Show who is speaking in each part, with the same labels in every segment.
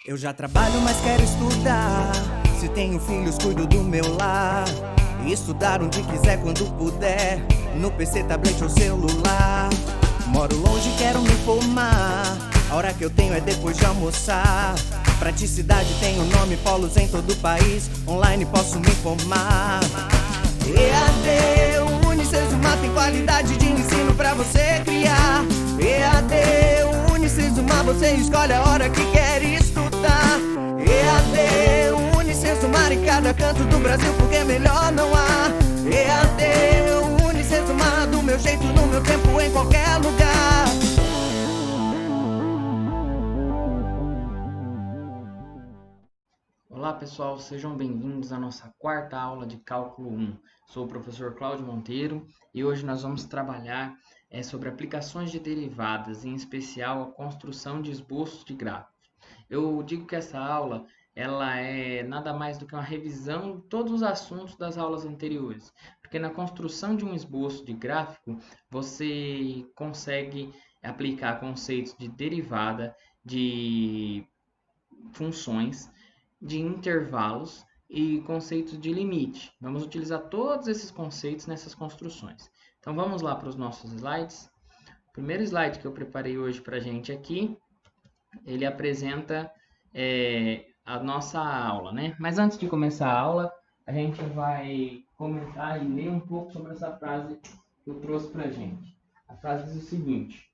Speaker 1: Eu já trabalho, mas quero estudar. Se tenho filhos, cuido do meu lar. E estudar onde quiser, quando puder. No PC, tablet ou celular. Moro longe, quero me formar. A hora que eu tenho é depois de almoçar. Praticidade tem o nome, polos em todo o país. Online posso me formar. EAD, Unicesumar tem qualidade de ensino pra você criar. EAD, Unicesumar, você escolhe a hora que quer estudar. EAD, Unicesumar em cada canto do Brasil, porque melhor não há. EAD, Unicesumar, do meu jeito, no meu tempo, em qualquer lugar.
Speaker 2: Olá pessoal, sejam bem-vindos à nossa quarta aula de Cálculo 1. Sou o professor Cláudio Monteiro e hoje nós vamos trabalhar sobre aplicações de derivadas, em especial a construção de esboços de gráficos. Eu digo que essa aula ela é nada mais do que uma revisão de todos os assuntos das aulas anteriores, porque na construção de um esboço de gráfico você consegue aplicar conceitos de derivada, de funções, de intervalos e conceitos de limite. Vamos utilizar todos esses conceitos nessas construções. Então vamos lá para os nossos slides. O primeiro slide que eu preparei hoje para a gente aqui, ele apresenta a nossa aula, né? Mas antes de começar a aula, a gente vai comentar e ler um pouco sobre essa frase que eu trouxe para a gente. A frase diz o seguinte: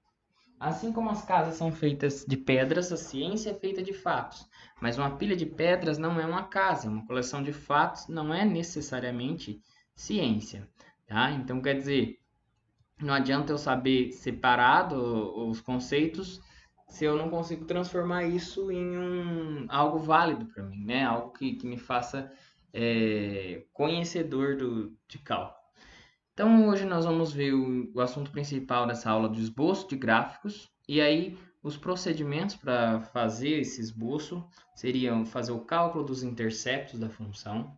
Speaker 2: assim como as casas são feitas de pedras, a ciência é feita de fatos. Mas uma pilha de pedras não é uma casa, uma coleção de fatos não é necessariamente ciência. Tá? Então, quer dizer, não adianta eu saber separado os conceitos se eu não consigo transformar isso em algo válido para mim, né? Algo que me faça conhecedor de cálculo. Então, hoje nós vamos ver o assunto principal dessa aula do esboço de gráficos. E aí, os procedimentos para fazer esse esboço seriam fazer o cálculo dos interceptos da função,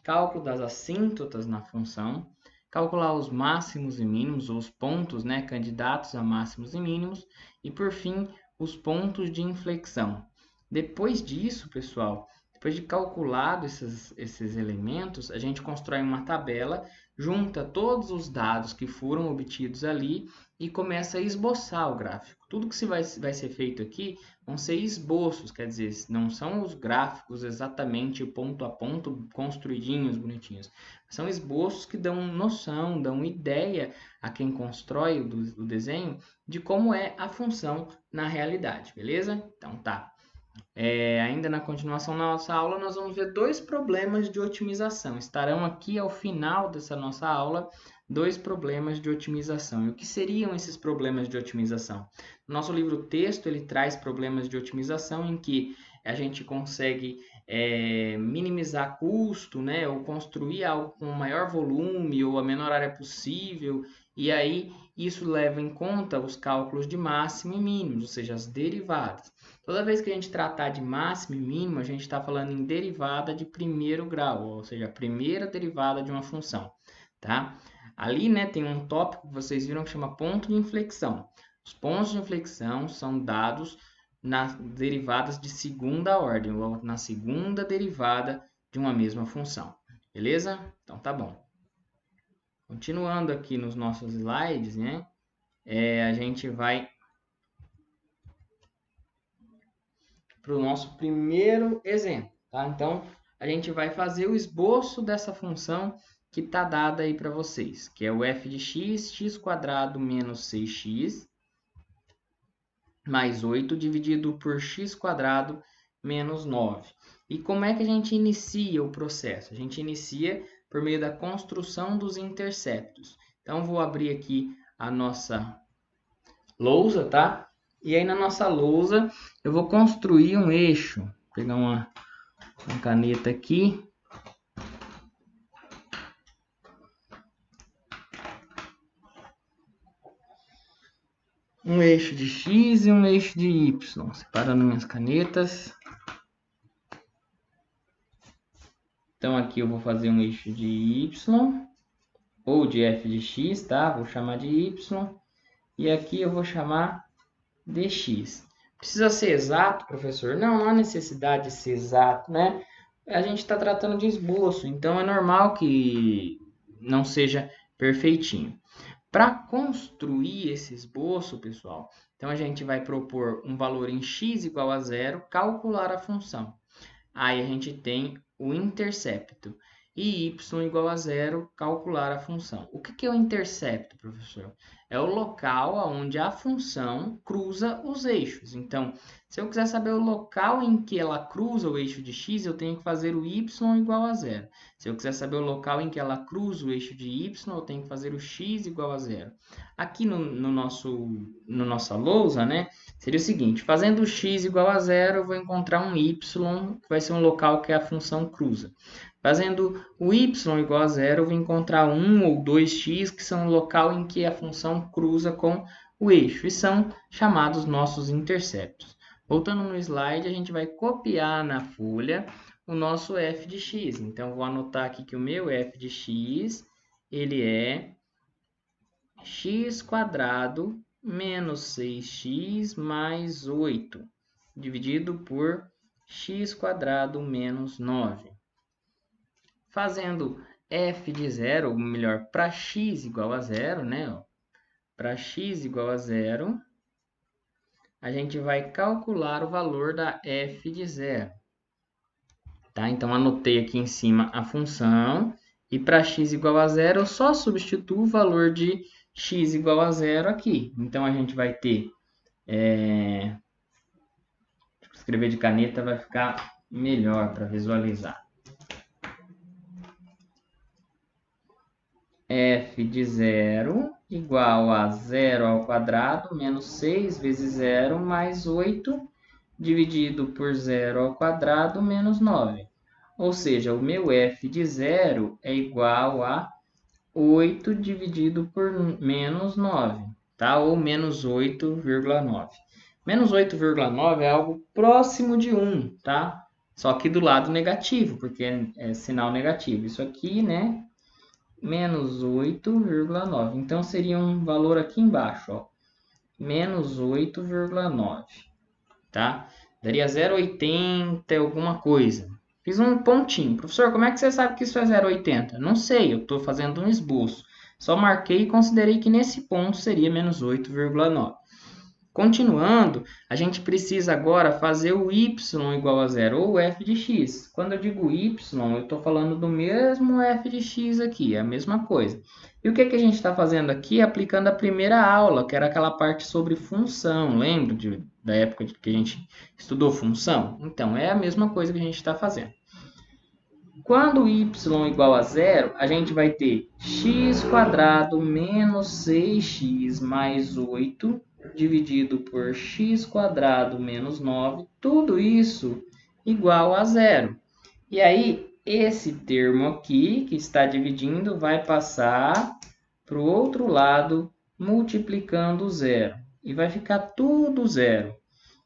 Speaker 2: cálculo das assíntotas na função, calcular os máximos e mínimos, ou os pontos, né, candidatos a máximos e mínimos, e por fim, os pontos de inflexão. Depois disso, pessoal, depois de calculado esses elementos, a gente constrói uma tabela, junta todos os dados que foram obtidos ali e começa a esboçar o gráfico. Tudo que vai ser feito aqui vão ser esboços, quer dizer, não são os gráficos exatamente ponto a ponto, construidinhos, bonitinhos. São esboços que dão noção, dão ideia a quem constrói o desenho de como é a função na realidade, beleza? Então tá. Ainda na continuação da nossa aula, nós vamos ver dois problemas de otimização. Estarão aqui ao final dessa nossa aula, dois problemas de otimização. E o que seriam esses problemas de otimização? Nosso livro texto, ele traz problemas de otimização em que a gente consegue minimizar custo, né, ou construir algo com maior volume ou a menor área possível, e aí isso leva em conta os cálculos de máximo e mínimo, ou seja, as derivadas. Toda vez que a gente tratar de máximo e mínimo, a gente está falando em derivada de primeiro grau, ou seja, a primeira derivada de uma função, tá? Ali, né, tem um tópico que vocês viram que chama ponto de inflexão. Os pontos de inflexão são dados nas derivadas de segunda ordem, ou na segunda derivada de uma mesma função. Beleza? Então tá bom. Continuando aqui nos nossos slides, né, a gente vai para o nosso primeiro exemplo, tá? Então, a gente vai fazer o esboço dessa função que está dada aí para vocês, que é o f de x, x² menos 6x, mais 8, dividido por x² menos 9. E como é que a gente inicia o processo? A gente inicia por meio da construção dos interceptos. Então, vou abrir aqui a nossa lousa, tá? E aí na nossa lousa eu vou construir um eixo. Vou pegar uma caneta aqui. Um eixo de x e um eixo de y. Separando minhas canetas. Então aqui eu vou fazer um eixo de y. Ou de f de x, tá? Vou chamar de y. E aqui eu vou chamar dx. Precisa ser exato, professor? Não, não há necessidade de ser exato, né? A gente está tratando de esboço, então é normal que não seja perfeitinho. Para construir esse esboço, pessoal, então a gente vai propor um valor em x igual a zero, calcular a função. Aí a gente tem o intercepto. E y igual a zero, calcular a função. O que é o intercepto, professor? É o local onde a função cruza os eixos. Então, se eu quiser saber o local em que ela cruza o eixo de x, eu tenho que fazer o y igual a zero. Se eu quiser saber o local em que ela cruza o eixo de y, eu tenho que fazer o x igual a zero. Aqui no nossa lousa, né? Seria o seguinte, fazendo x igual a zero, eu vou encontrar um y, que vai ser um local que a função cruza. Fazendo o y igual a zero, eu vou encontrar 1 ou 2x, que são o local em que a função cruza com o eixo, e são chamados nossos interceptos. Voltando no slide, a gente vai copiar na folha o nosso f de x. Então, vou anotar aqui que o meu f de x, ele é x quadrado menos 6x mais 8, dividido por x quadrado menos 9. Fazendo f de zero, ou melhor, para x igual a zero, né? Para x igual a zero, a gente vai calcular o valor da f de zero. Tá? Então, anotei aqui em cima a função, e para x igual a zero, eu só substituo o valor de x igual a zero aqui. Então, a gente vai ter, escrever de caneta vai ficar melhor para visualizar. F de zero igual a zero ao quadrado menos 6 vezes zero mais 8 dividido por zero ao quadrado menos 9. Ou seja, o meu f de zero é igual a 8 dividido por menos 9, tá? Ou menos 8,9. Menos 8,9 é algo próximo de 1, tá? Só que do lado negativo, porque é sinal negativo. Isso aqui, né? Menos 8,9. Então, seria um valor aqui embaixo, ó. Menos 8,9, tá? Daria 0,80 alguma coisa. Fiz um pontinho. Professor, como é que você sabe que isso é 0,80? Não sei, eu estou fazendo um esboço. Só marquei e considerei que nesse ponto seria menos 8,9. Continuando, a gente precisa agora fazer o y igual a zero, ou f de x. Quando eu digo y, eu estou falando do mesmo f de x aqui, é a mesma coisa. E o que a gente está fazendo aqui? Aplicando a primeira aula, que era aquela parte sobre função. Lembra da época que a gente estudou função? Então, é a mesma coisa que a gente está fazendo. Quando y igual a zero, a gente vai ter x quadrado menos 6x mais 8 dividido por x quadrado menos 9, tudo isso igual a zero. E aí, esse termo aqui, que está dividindo, vai passar para o outro lado, multiplicando zero. E vai ficar tudo zero.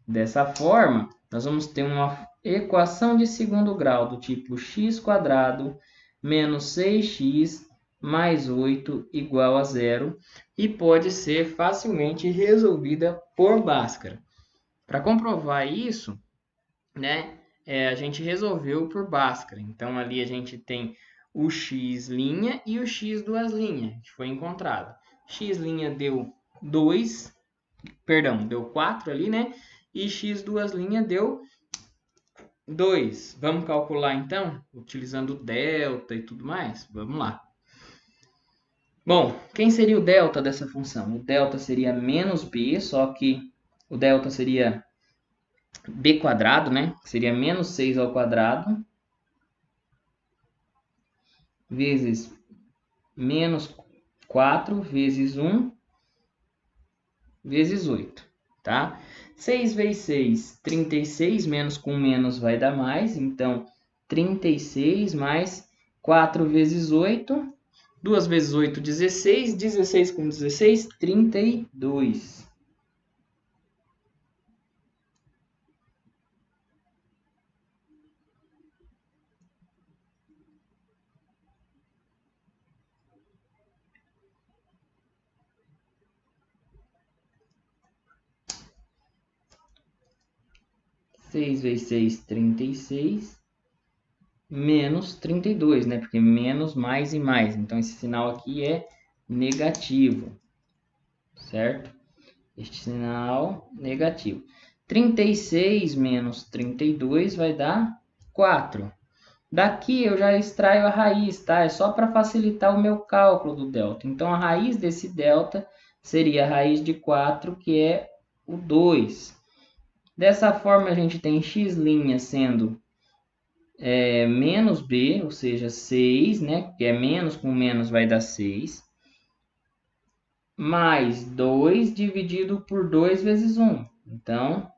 Speaker 2: Dessa forma, nós vamos ter uma equação de segundo grau do tipo x quadrado menos 6x mais 8 igual a zero e pode ser facilmente resolvida por Bhaskara. Para comprovar isso, né, a gente resolveu por Bhaskara. Então, ali a gente tem o x' e o x duas linhas, que foi encontrado. X' deu 2, perdão, deu 4 ali, né? E x duas linhas deu 2. Vamos calcular então, utilizando delta e tudo mais? Vamos lá. Bom, quem seria o delta dessa função? O delta seria menos b, só que o delta seria b quadrado, né? Seria menos 6 ao quadrado, vezes menos 4, vezes 1, vezes 8, tá? 6 vezes 6, 36, menos com menos vai dar mais, então 36 mais 4 vezes 8, 2 vezes 8, 16, 16 com 16, 32. 6 vezes 6, 36. Menos 32, né? Porque menos, mais e mais. Então, esse sinal aqui é negativo, certo? Este sinal negativo. 36 menos 32 vai dar 4. Daqui eu já extraio a raiz, tá? É só para facilitar o meu cálculo do delta. Então, a raiz desse delta seria a raiz de 4, que é o 2. Dessa forma, a gente tem x' sendo menos b, ou seja, 6, né? Que é menos com menos vai dar 6. Mais 2 dividido por 2 vezes 1. Então,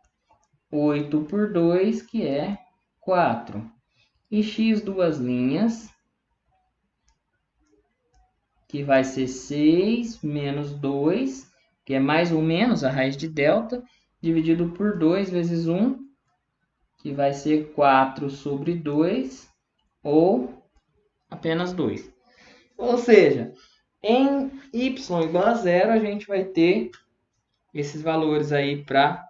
Speaker 2: 8 por 2, que é 4. E x duas linhas, que vai ser 6 menos 2, que é mais ou menos a raiz de delta, dividido por 2 vezes 1, que vai ser 4 sobre 2, ou apenas 2. Ou seja, em y igual a 0, a gente vai ter esses valores aí para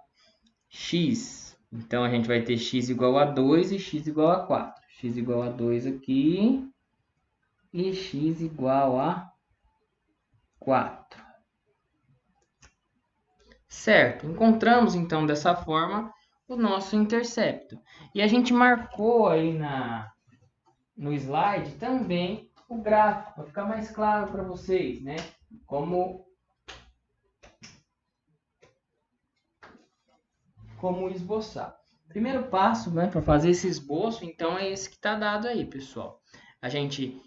Speaker 2: x. Então, a gente vai ter x igual a 2 e x igual a 4. X igual a 2 aqui e x igual a 4. Certo, encontramos então dessa forma o nosso intercepto. E a gente marcou aí no slide também o gráfico, para ficar mais claro para vocês, né? Como esboçar. Primeiro passo, né, para fazer esse esboço, então, é esse que está dado aí, pessoal. A gente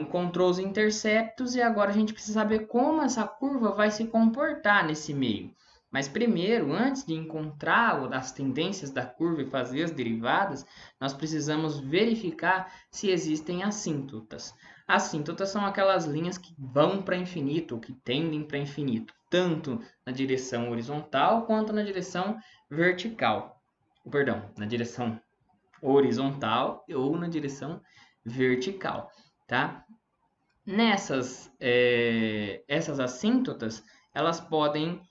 Speaker 2: encontrou os interceptos e agora a gente precisa saber como essa curva vai se comportar nesse meio. Mas primeiro, antes de encontrar as tendências da curva e fazer as derivadas, nós precisamos verificar se existem assíntotas. Assíntotas são aquelas linhas que vão para infinito, ou que tendem para infinito, tanto na direção horizontal quanto na direção vertical. Perdão, na direção horizontal ou na direção vertical, tá? Essas assíntotas, elas podem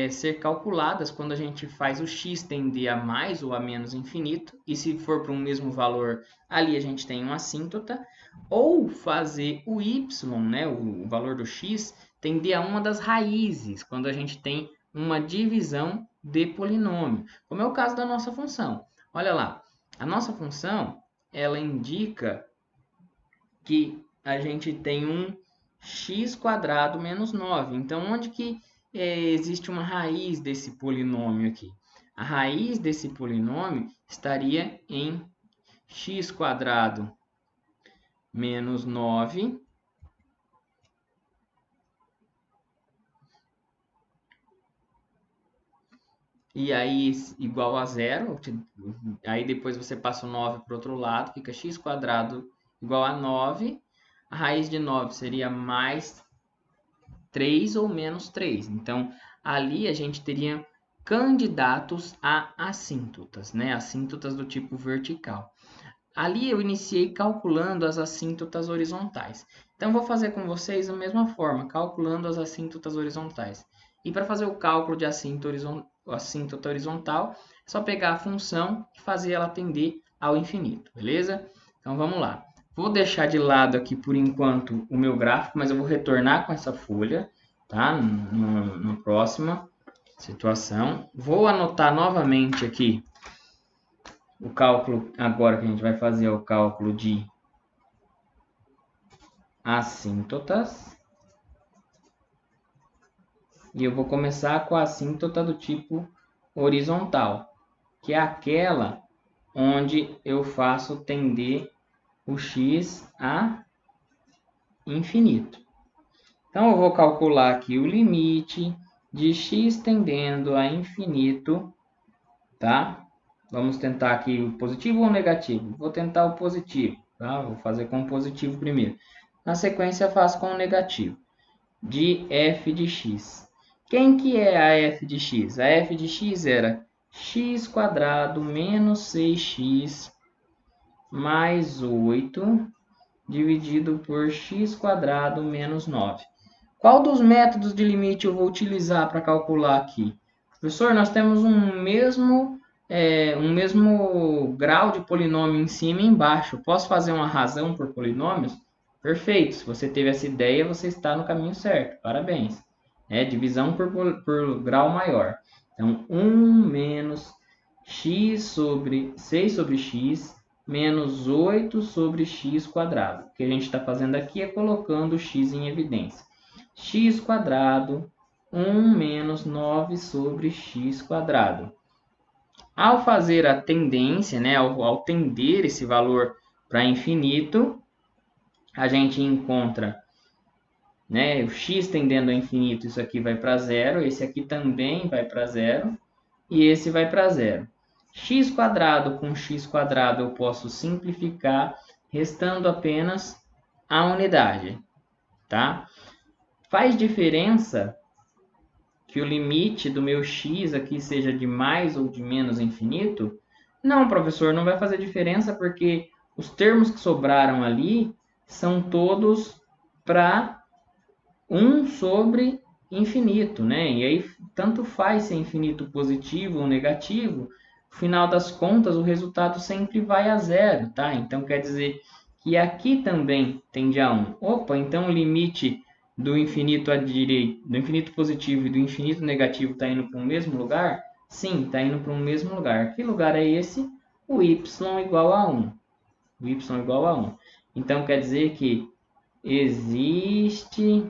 Speaker 2: ser calculadas quando a gente faz o x tender a mais ou a menos infinito, e se for para um mesmo valor, ali a gente tem uma assíntota, ou fazer o y, né, o valor do x, tender a uma das raízes, quando a gente tem uma divisão de polinômio, como é o caso da nossa função. Olha lá, a nossa função, ela indica que a gente tem um x² menos 9. Então, onde que existe uma raiz desse polinômio aqui? A raiz desse polinômio estaria em x² menos 9 e aí igual a 0. Aí depois você passa o 9 para o outro lado, fica x² igual a 9. A raiz de 9 seria mais 3 ou menos 3. Então, ali a gente teria candidatos a assíntotas, né? Assíntotas do tipo vertical. Ali eu iniciei calculando as assíntotas horizontais. Então, vou fazer com vocês da mesma forma, calculando as assíntotas horizontais. E para fazer o cálculo de assíntota horizontal, é só pegar a função e fazer ela tender ao infinito, beleza? Então, vamos lá. Vou deixar de lado aqui, por enquanto, o meu gráfico, mas eu vou retornar com essa folha, tá? Na próxima situação. Vou anotar novamente aqui o cálculo, agora que a gente vai fazer o cálculo de assíntotas. E eu vou começar com a assíntota do tipo horizontal, que é aquela onde eu faço tender o x a infinito. Então, eu vou calcular aqui o limite de x tendendo a infinito, tá? Vamos tentar aqui o positivo ou o negativo? Vou tentar o positivo, tá? Vou fazer com o positivo primeiro. Na sequência, faço com o negativo, de f de x. Quem que é a f de x? A f de x era x² menos 6x mais 8 dividido por x² menos 9. Qual dos métodos de limite eu vou utilizar para calcular aqui? Professor, nós temos um mesmo um mesmo grau de polinômio em cima e embaixo. Posso fazer uma razão por polinômios? Perfeito. Se você teve essa ideia, você está no caminho certo. Parabéns. Divisão por grau maior. Então, 1 menos x sobre 6 sobre x menos 8 sobre x quadrado. O que a gente está fazendo aqui é colocando o x em evidência. X quadrado, 1 menos 9 sobre x quadrado. Ao fazer a tendência, ao tender esse valor para infinito, a gente encontra o x tendendo a infinito, isso aqui vai para zero, esse aqui também vai para zero, e esse vai para zero. X quadrado com x quadrado eu posso simplificar, restando apenas a unidade, tá? Faz diferença que o limite do meu x aqui seja de mais ou de menos infinito? Não, professor, não vai fazer diferença porque os termos que sobraram ali são todos para 1 sobre infinito, né? E aí, tanto faz se é infinito positivo ou negativo, no final das contas, o resultado sempre vai a zero, tá? Então, quer dizer que aqui também tende a 1. Opa, então o limite do infinito à direita, do infinito positivo e do infinito negativo está indo para o mesmo lugar? Sim, está indo para o mesmo lugar. Que lugar é esse? O y igual a 1. O y igual a 1. Então, quer dizer que existe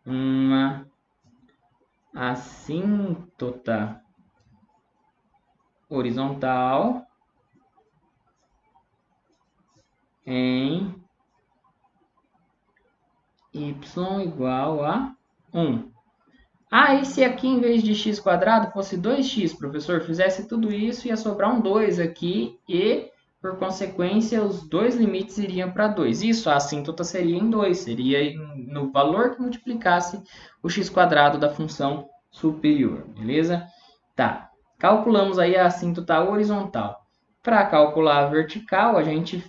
Speaker 2: uma assíntota horizontal em y igual a 1. Ah, e se aqui em vez de x quadrado fosse 2x, professor? Fizesse tudo isso, ia sobrar um 2 aqui e, por consequência, os dois limites iriam para 2. Isso, a assíntota seria em 2, seria no valor que multiplicasse o x quadrado da função superior, beleza? Tá, calculamos aí a assíntota horizontal. Para calcular a vertical, a gente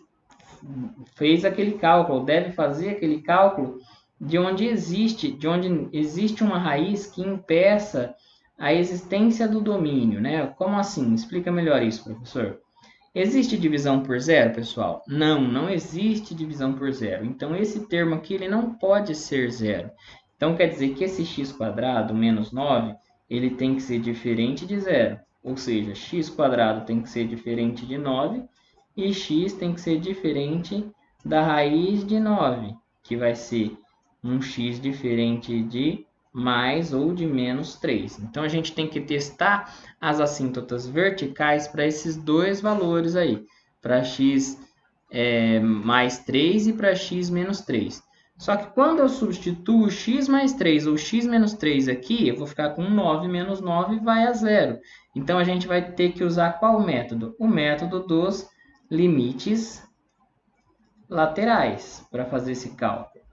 Speaker 2: fez aquele cálculo, deve fazer aquele cálculo de onde existe uma raiz que impeça a existência do domínio, né? Como assim? Explica melhor isso, professor. Existe divisão por zero, pessoal? Não, não existe divisão por zero. Então, esse termo aqui ele não pode ser zero. Então, quer dizer que esse x quadrado menos 9, ele tem que ser diferente de zero. Ou seja, x quadrado tem que ser diferente de 9 e x tem que ser diferente da raiz de 9, que vai ser um x diferente de mais ou de menos 3. Então, a gente tem que testar as assíntotas verticais para esses dois valores aí, para x mais 3 e para x menos 3. Só que quando eu substituo x mais 3 ou x menos 3 aqui, eu vou ficar com 9 menos 9 vai a zero. Então, a gente vai ter que usar qual método? O método dos limites laterais para fazer esse cálculo.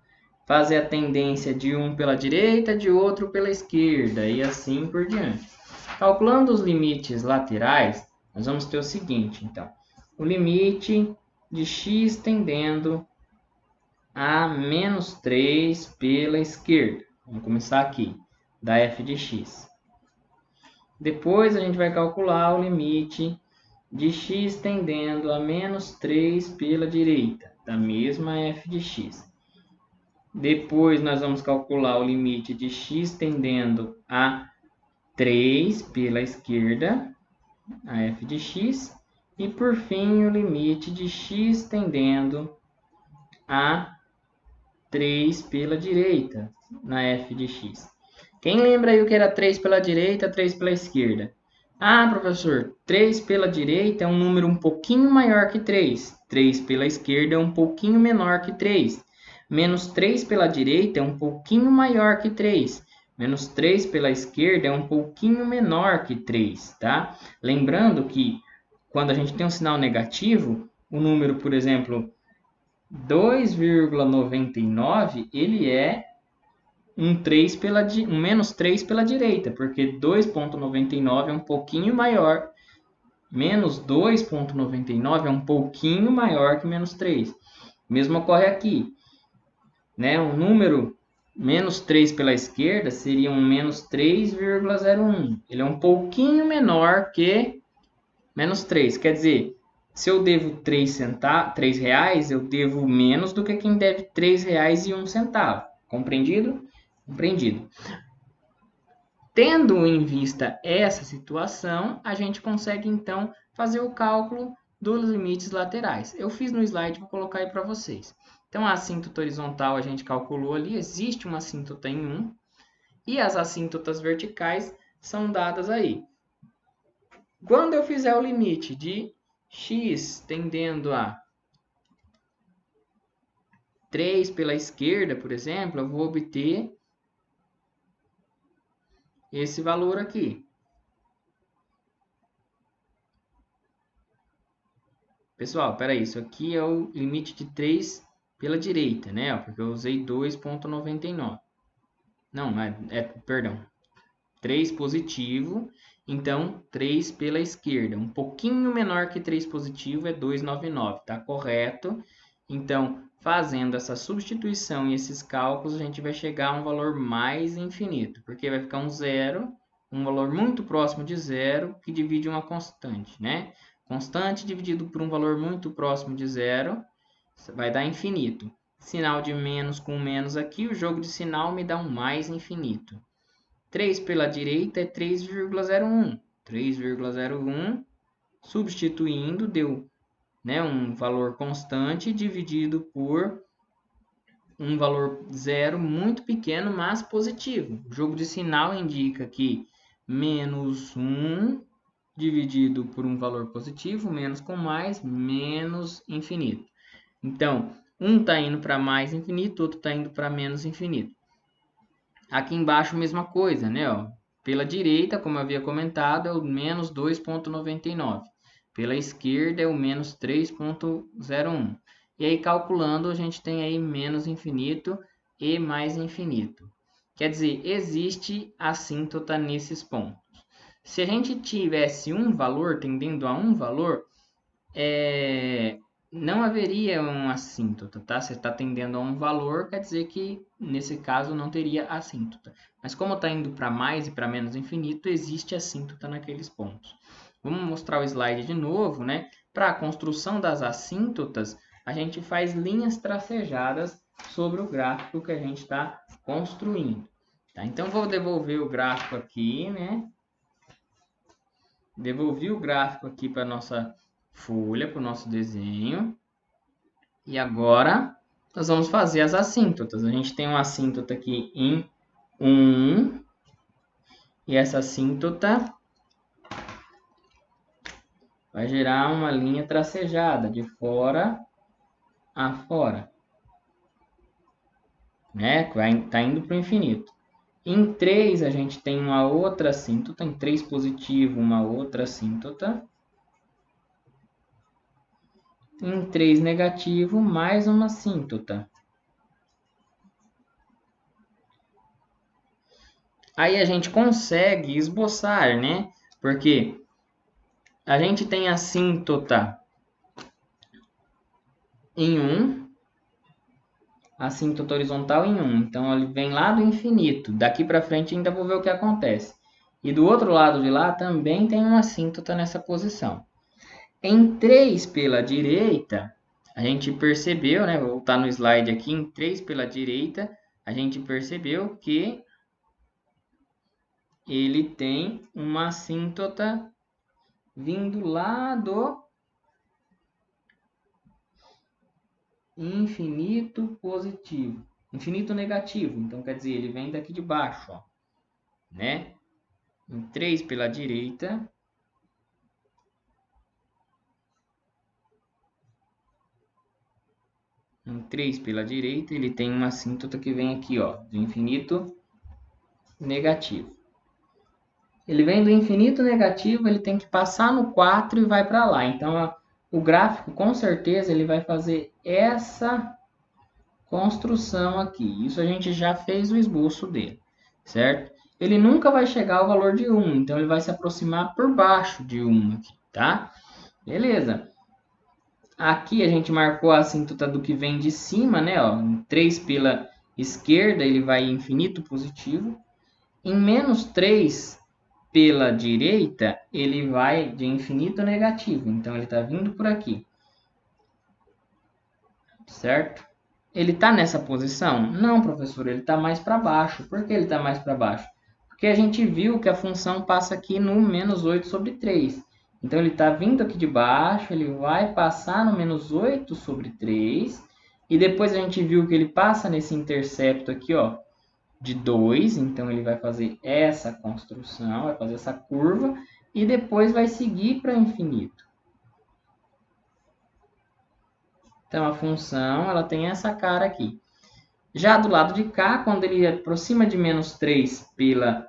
Speaker 2: Fazer a tendência de um pela direita, de outro pela esquerda e assim por diante. Calculando os limites laterais, nós vamos ter o seguinte, então. O limite de x tendendo a menos 3 pela esquerda. Vamos começar aqui, da f de x. Depois a gente vai calcular o limite de x tendendo a menos 3 pela direita, da mesma f de x. Depois nós vamos calcular o limite de x tendendo a 3 pela esquerda, a f de x. E por fim o limite de x tendendo a 3 pela direita, na f de x. Quem lembra aí o que era 3 pela direita, 3 pela esquerda? Ah, professor, 3 pela direita é um número um pouquinho maior que 3. 3 pela esquerda é um pouquinho menor que 3. Menos 3 pela direita é um pouquinho maior que 3. Menos 3 pela esquerda é um pouquinho menor que 3, tá? Lembrando que quando a gente tem um sinal negativo, o número, por exemplo, 2,99, ele é um menos 3 pela direita, porque 2,99 é um pouquinho maior. Menos 2,99 é um pouquinho maior que menos 3. O mesmo ocorre aqui. Um número menos 3 pela esquerda seria um menos 3,01. Ele é um pouquinho menor que menos 3. Quer dizer, se eu devo 3 reais, eu devo menos do que quem deve 3 reais e 1 centavo. Compreendido? Compreendido. Tendo em vista essa situação, a gente consegue então fazer o cálculo dos limites laterais. Eu fiz no slide, vou colocar aí para vocês. Então, a assíntota horizontal a gente calculou ali, existe uma assíntota em 1, e as assíntotas verticais são dadas aí. Quando eu fizer o limite de x tendendo a 3 pela esquerda, por exemplo, eu vou obter esse valor aqui. Pessoal, peraí, isso aqui é o limite de 3 pela direita, né? Porque eu usei 2,99. Não, perdão. 3 positivo, então 3 pela esquerda. Um pouquinho menor que 3 positivo é 2,99, tá correto? Então, fazendo essa substituição e esses cálculos, a gente vai chegar a um valor mais infinito, porque vai ficar um zero, um valor muito próximo de zero, que divide uma constante, né? Constante dividido por um valor muito próximo de zero, vai dar infinito. Sinal de menos com menos aqui, o jogo de sinal me dá um mais infinito. 3 pela direita é 3,01. 3,01, substituindo, deu, né, um valor constante dividido por um valor zero muito pequeno, mas positivo. O jogo de sinal indica que menos 1 dividido por um valor positivo, menos com mais, menos infinito. Então, um está indo para mais infinito, outro está indo para menos infinito. Aqui embaixo, mesma coisa, né? Ó, pela direita, como eu havia comentado, é o menos 2,99. Pela esquerda é o menos 3,01. E aí, calculando, a gente tem aí menos infinito e mais infinito. Quer dizer, existe assíntota nesses pontos. Se a gente tivesse um valor tendendo a um valor, não haveria uma assíntota, tá? Você está tendendo a um valor, quer dizer que nesse caso não teria assíntota. Mas como está indo para mais e para menos infinito, existe assíntota naqueles pontos. Vamos mostrar o slide de novo, né? Para a construção das assíntotas, a gente faz linhas tracejadas sobre o gráfico que a gente está construindo. Tá? Então, vou devolver o gráfico aqui, né? Devolvi o gráfico aqui para a nossa folha, para o nosso desenho. E agora, nós vamos fazer as assíntotas. A gente tem uma assíntota aqui em 1. E essa assíntota vai gerar uma linha tracejada de fora a fora. Né? Tá indo para o infinito. Em 3, a gente tem uma outra assíntota. Em 3 positivo, uma outra assíntota. Em 3 negativo, mais uma assíntota. Aí a gente consegue esboçar, né? Porque a gente tem assíntota em 1, assíntota horizontal em 1. Então, ele vem lá do infinito. Daqui para frente ainda vou ver o que acontece. E do outro lado de lá também tem uma assíntota nessa posição. Em 3 pela direita, a gente percebeu, né? Vou voltar no slide aqui. Em 3 pela direita, a gente percebeu que ele tem uma assíntota vindo lá do infinito positivo, infinito negativo. Então, quer dizer, ele vem daqui de baixo, ó, né? Em 3 pela direita, ele tem uma assíntota que vem aqui, ó, do infinito negativo. Ele vem do infinito negativo, ele tem que passar no 4 e vai para lá. Então, o gráfico, com certeza, ele vai fazer essa construção aqui. Isso a gente já fez o esboço dele, certo? Ele nunca vai chegar ao valor de 1, então ele vai se aproximar por baixo de 1 aqui, tá? Beleza. Aqui a gente marcou a assíntota do que vem de cima, né? Ó, 3 pela esquerda, ele vai infinito positivo. Em menos 3 pela direita, ele vai de infinito negativo. Então, ele está vindo por aqui. Certo? Ele está nessa posição? Não, professor, ele está mais para baixo. Por que ele está mais para baixo? Porque a gente viu que a função passa aqui no menos 8 sobre 3. Então, ele está vindo aqui de baixo, ele vai passar no menos 8 sobre 3. E depois a gente viu que ele passa nesse intercepto aqui, ó, de 2. Então, ele vai fazer essa construção, vai fazer essa curva. E depois vai seguir para infinito. Então, a função ela tem essa cara aqui. Já do lado de cá, quando ele aproxima de menos 3 pela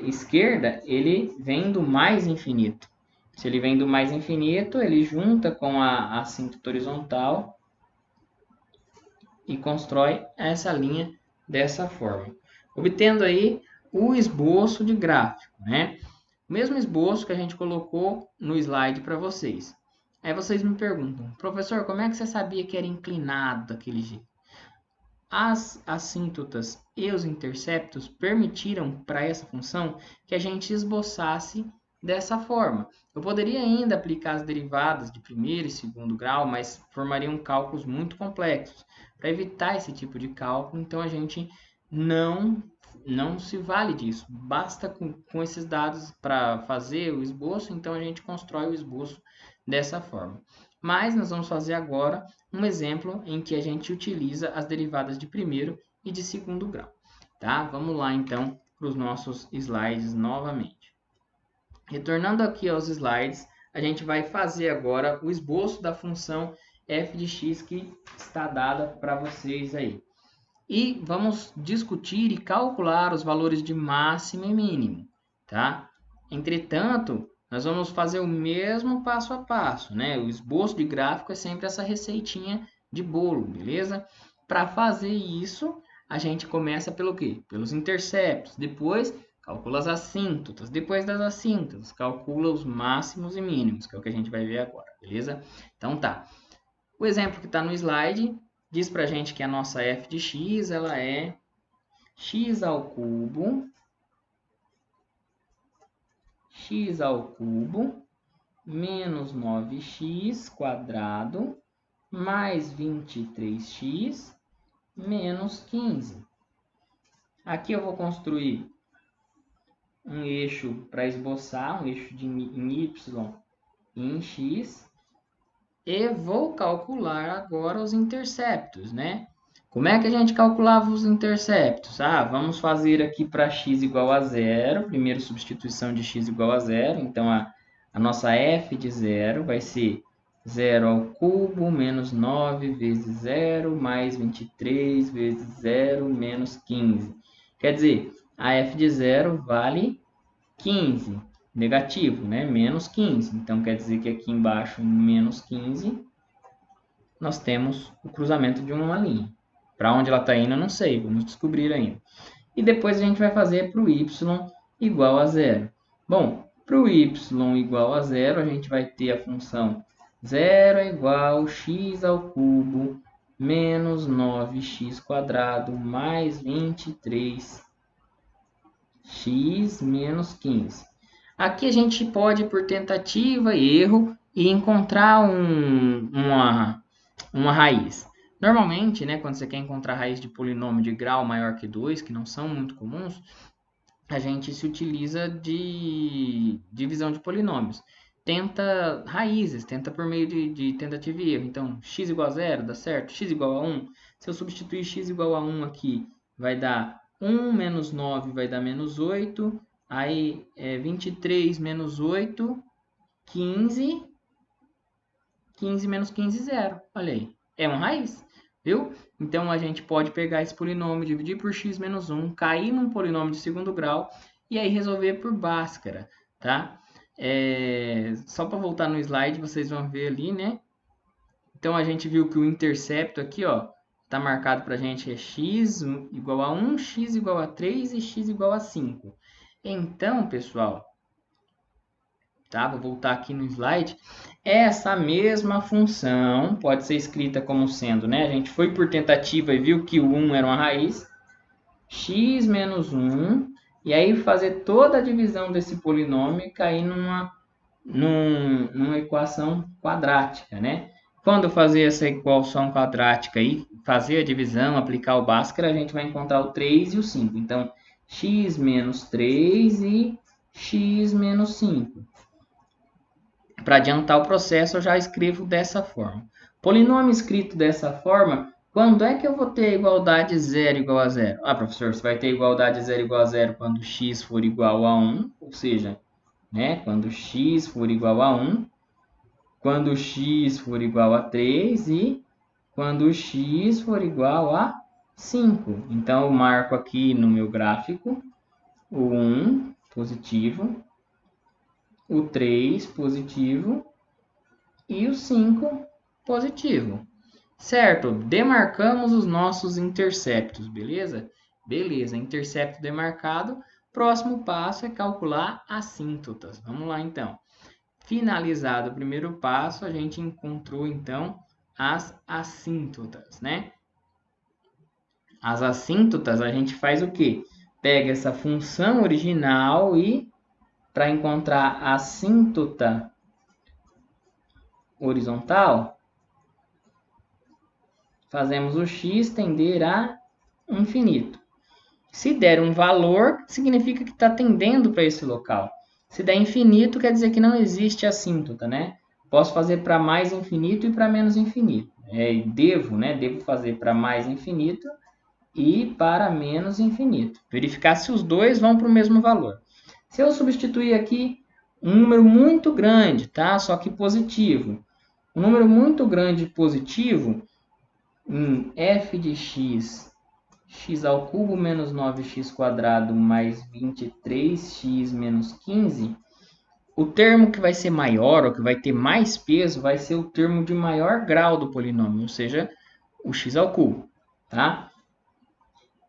Speaker 2: esquerda, ele vem do mais infinito. Se ele vem do mais infinito, ele junta com a assíntota horizontal e constrói essa linha dessa forma. Obtendo aí o esboço de gráfico, né? O mesmo esboço que a gente colocou no slide para vocês. Aí vocês me perguntam, professor, como é que você sabia que era inclinado daquele jeito? As assíntotas e os interceptos permitiram para essa função que a gente esboçasse dessa forma. Eu poderia ainda aplicar as derivadas de primeiro e segundo grau, mas formariam cálculos muito complexos. Para evitar esse tipo de cálculo, então a gente não se vale disso. Basta com esses dados para fazer o esboço, então a gente constrói o esboço dessa forma. Mas nós vamos fazer agora um exemplo em que a gente utiliza as derivadas de primeiro e de segundo grau. Tá? Vamos lá então para os nossos slides novamente. Retornando aqui aos slides, a gente vai fazer agora o esboço da função f de x que está dada para vocês aí. E vamos discutir e calcular os valores de máximo e mínimo, tá? Entretanto, nós vamos fazer o mesmo passo a passo, né? O esboço de gráfico é sempre essa receitinha de bolo, beleza? Para fazer isso, a gente começa pelo quê? Pelos interceptos, depois calcula as assíntotas, depois das assíntotas, calcula os máximos e mínimos, que é o que a gente vai ver agora, beleza? Então tá. O exemplo que está no slide diz para a gente que a nossa f de x ela é x ao cubo menos 9x quadrado mais 23x menos 15. Aqui eu vou construir um eixo para esboçar, um eixo em y e em x. E vou calcular agora os interceptos, né? Como é que a gente calculava os interceptos? Vamos fazer aqui para x igual a 0. Primeiro, substituição de x igual a 0. Então, a nossa f de 0 vai ser 0 ao cubo menos 9 vezes 0 mais 23 vezes 0 menos 15. Quer dizer, a f de 0 vale 15. Negativo, né? Menos 15. Então, quer dizer que aqui embaixo, em menos 15, nós temos o cruzamento de uma linha. Para onde ela está indo, eu não sei. Vamos descobrir ainda. E depois a gente vai fazer para o y igual a 0. Bom, para o y igual a 0, a gente vai ter a função 0 é igual a x ao cubo menos 9x quadrado mais 23x menos 15. Aqui a gente pode, por tentativa e erro, encontrar uma raiz. Normalmente, né, quando você quer encontrar raiz de polinômio de grau maior que 2, que não são muito comuns, a gente se utiliza de divisão de polinômios. Tenta raízes, tenta por meio de tentativa e erro. Então, x igual a 0, dá certo. X igual a 1, se eu substituir x igual a 1 aqui, vai dar 1 menos 9 vai dar menos 8. Aí, 23 menos 8, 15. 15 menos 15, 0. Olha aí. É uma raiz, viu? Então, a gente pode pegar esse polinômio, dividir por x menos 1, cair num polinômio de segundo grau e aí resolver por Bhaskara, tá? Só para voltar no slide, vocês vão ver ali, né? Então, a gente viu que o intercepto aqui, ó, tá marcado para a gente é x igual a 1, x igual a 3 e x igual a 5. Então, pessoal, tá? Vou voltar aqui no slide. Essa mesma função pode ser escrita como sendo, né? A gente foi por tentativa e viu que o 1 era uma raiz. X menos 1. E aí fazer toda a divisão desse polinômio e cair numa equação quadrática, né? Quando fazer essa equação quadrática aí, fazer a divisão, aplicar o Bhaskara, a gente vai encontrar o 3 e o 5. Então, x menos 3 e x menos 5. Para adiantar o processo, eu já escrevo dessa forma. Polinômio escrito dessa forma, quando é que eu vou ter a igualdade 0 igual a 0? Ah, professor, você vai ter igualdade 0 igual a 0 quando x for igual a 1, ou seja, né, quando x for igual a 1, quando x for igual a 3 e quando x for igual a 5. Então, eu marco aqui no meu gráfico o 1 positivo, o 3 positivo e o 5 positivo. Certo? Demarcamos os nossos interceptos, beleza? Beleza, intercepto demarcado. Próximo passo é calcular assíntotas. Vamos lá, então. Finalizado o primeiro passo, a gente encontrou, então, as assíntotas, né? As assíntotas, a gente faz o quê? Pega essa função original e, para encontrar a assíntota horizontal, fazemos o x tender a infinito. Se der um valor, significa que está tendendo para esse local. Se der infinito, quer dizer que não existe assíntota, né? Posso fazer para mais infinito e para menos infinito. Devo fazer para mais infinito e para menos infinito. Verificar se os dois vão para o mesmo valor. Se eu substituir aqui um número muito grande, tá? Só que positivo. Um número muito grande positivo, f de x, x ao cubo menos 9x quadrado mais 23x menos 15, o termo que vai ser maior, ou que vai ter mais peso, vai ser o termo de maior grau do polinômio, ou seja, o x ao cubo, tá?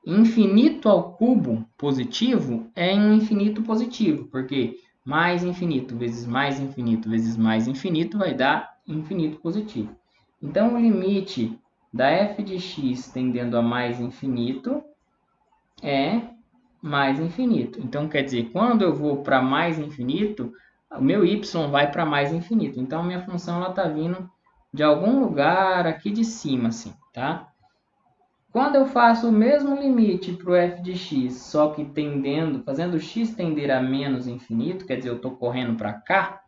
Speaker 2: Infinito ao cubo positivo é um infinito positivo, porque mais infinito vezes mais infinito vai dar infinito positivo. Então, o limite da f de x tendendo a mais infinito é mais infinito. Então, quer dizer, quando eu vou para mais infinito, o meu y vai para mais infinito. Então, a minha função está vindo de algum lugar aqui de cima, assim, tá? Quando eu faço o mesmo limite para o f de x, só que fazendo x tender a menos infinito, quer dizer, eu estou correndo para cá,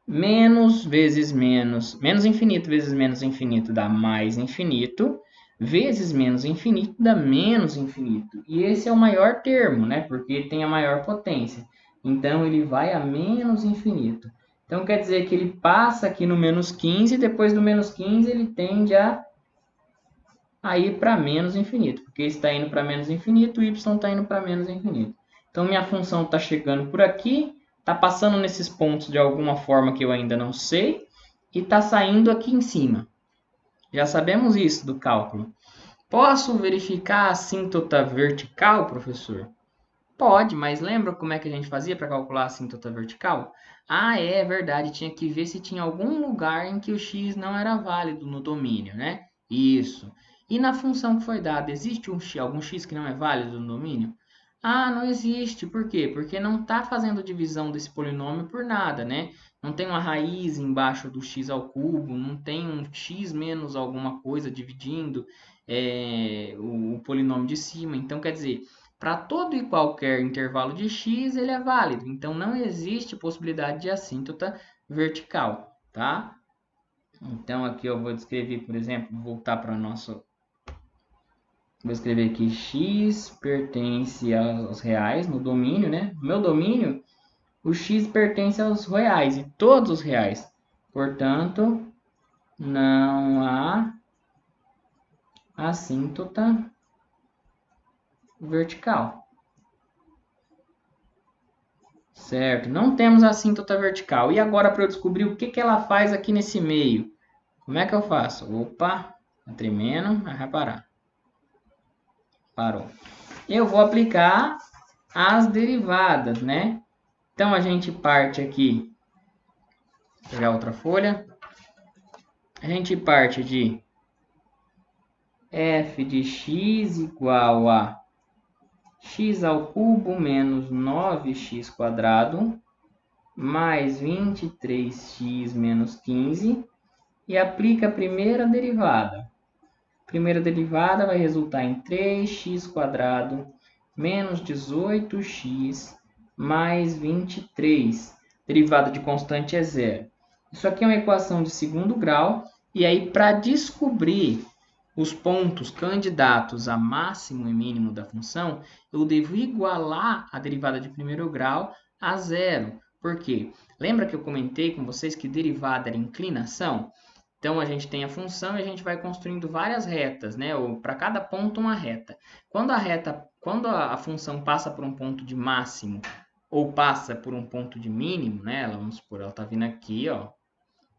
Speaker 2: menos infinito vezes menos infinito dá mais infinito, vezes menos infinito dá menos infinito. E esse é o maior termo, né? Porque tem a maior potência. Então, ele vai a menos infinito. Então, quer dizer que ele passa aqui no menos 15, e depois do menos 15 ele tende a ir para menos infinito. Porque está indo para menos infinito, o y está indo para menos infinito. Então, minha função está chegando por aqui, está passando nesses pontos de alguma forma que eu ainda não sei, e está saindo aqui em cima. Já sabemos isso do cálculo. Posso verificar a assíntota vertical, professor? Pode, mas lembra como é que a gente fazia para calcular a assíntota vertical? Ah, é verdade, tinha que ver se tinha algum lugar em que o x não era válido no domínio, né? Isso. E na função que foi dada, existe algum x que não é válido no domínio? Ah, não existe. Por quê? Porque não está fazendo divisão desse polinômio por nada, né? Não tem uma raiz embaixo do x ao cubo, não tem um x menos alguma coisa dividindo o polinômio de cima. Então, quer dizer, para todo e qualquer intervalo de x, ele é válido. Então, não existe possibilidade de assíntota vertical, tá? Então, aqui eu vou descrever, por exemplo, voltar para o nosso... Vou escrever aqui x pertence aos reais no domínio, né? No meu domínio, o x pertence aos reais e todos os reais. Portanto, não há assíntota vertical. Certo? Não temos assíntota vertical. E agora, para eu descobrir o que ela faz aqui nesse meio? Como é que eu faço? Opa, tá tremendo, vai parar. Parou. Eu vou aplicar as derivadas, né? Então, a gente parte aqui, vou pegar outra folha, a gente parte de f de x igual a x ao cubo menos 9x² mais 23x menos 15 e aplica a primeira derivada. A primeira derivada vai resultar em 3x² menos 18x mais 23. Derivada de constante é zero. Isso aqui é uma equação de segundo grau. E aí, para descobrir os pontos candidatos a máximo e mínimo da função, eu devo igualar a derivada de primeiro grau a zero. Por quê? Lembra que eu comentei com vocês que derivada era inclinação? Então, a gente tem a função e a gente vai construindo várias retas, né? Ou para cada ponto uma reta. Quando a função passa por um ponto de máximo ou passa por um ponto de mínimo, né? Vamos supor, ela está vindo aqui, ó.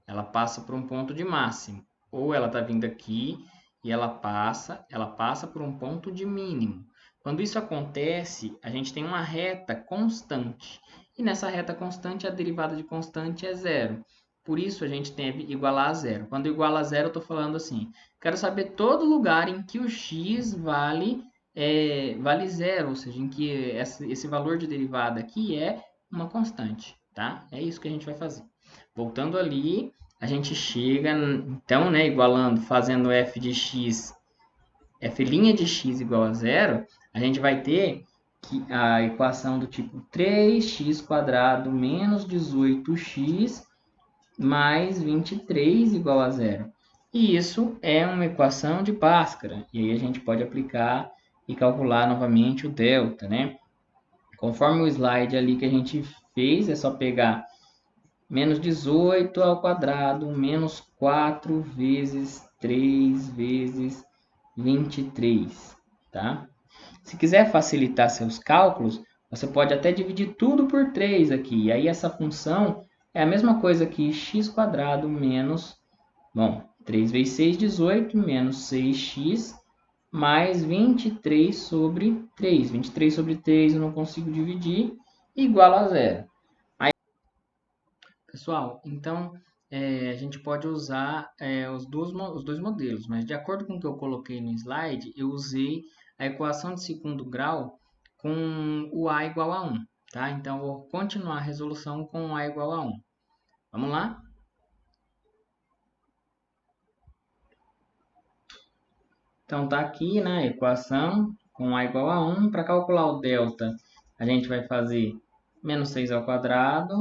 Speaker 2: Ela passa por um ponto de máximo. Ou ela está vindo aqui e ela passa por um ponto de mínimo. Quando isso acontece, a gente tem uma reta constante. E nessa reta constante, a derivada de constante é zero. Por isso, a gente deve igualar a zero. Quando iguala a zero, eu estou falando assim, quero saber todo lugar em que o x vale zero, ou seja, em que esse valor de derivada aqui é uma constante, tá? É isso que a gente vai fazer. Voltando ali, a gente chega, então, né, igualando, fazendo f de x, f' de x igual a zero, a gente vai ter que a equação do tipo 3x² menos 18x mais 23 igual a zero. E isso é uma equação de Bhaskara. E aí a gente pode aplicar e calcular novamente o delta, né? Conforme o slide ali que a gente fez, é só pegar menos 18 ao quadrado, menos 4 vezes 3 vezes 23, tá? Se quiser facilitar seus cálculos, você pode até dividir tudo por 3 aqui. E aí essa função é a mesma coisa que x² menos, 3 vezes 6, 18, menos 6x, mais 23 sobre 3. 23 sobre 3 eu não consigo dividir, igual a zero. Pessoal, então a gente pode usar os dois modelos, mas de acordo com o que eu coloquei no slide, eu usei a equação de segundo grau com o a igual a 1, tá? Então, eu vou continuar a resolução com o a igual a 1. Vamos lá? Então, tá aqui, né, a equação com a igual a 1. Para calcular o delta, a gente vai fazer menos 6 ao quadrado,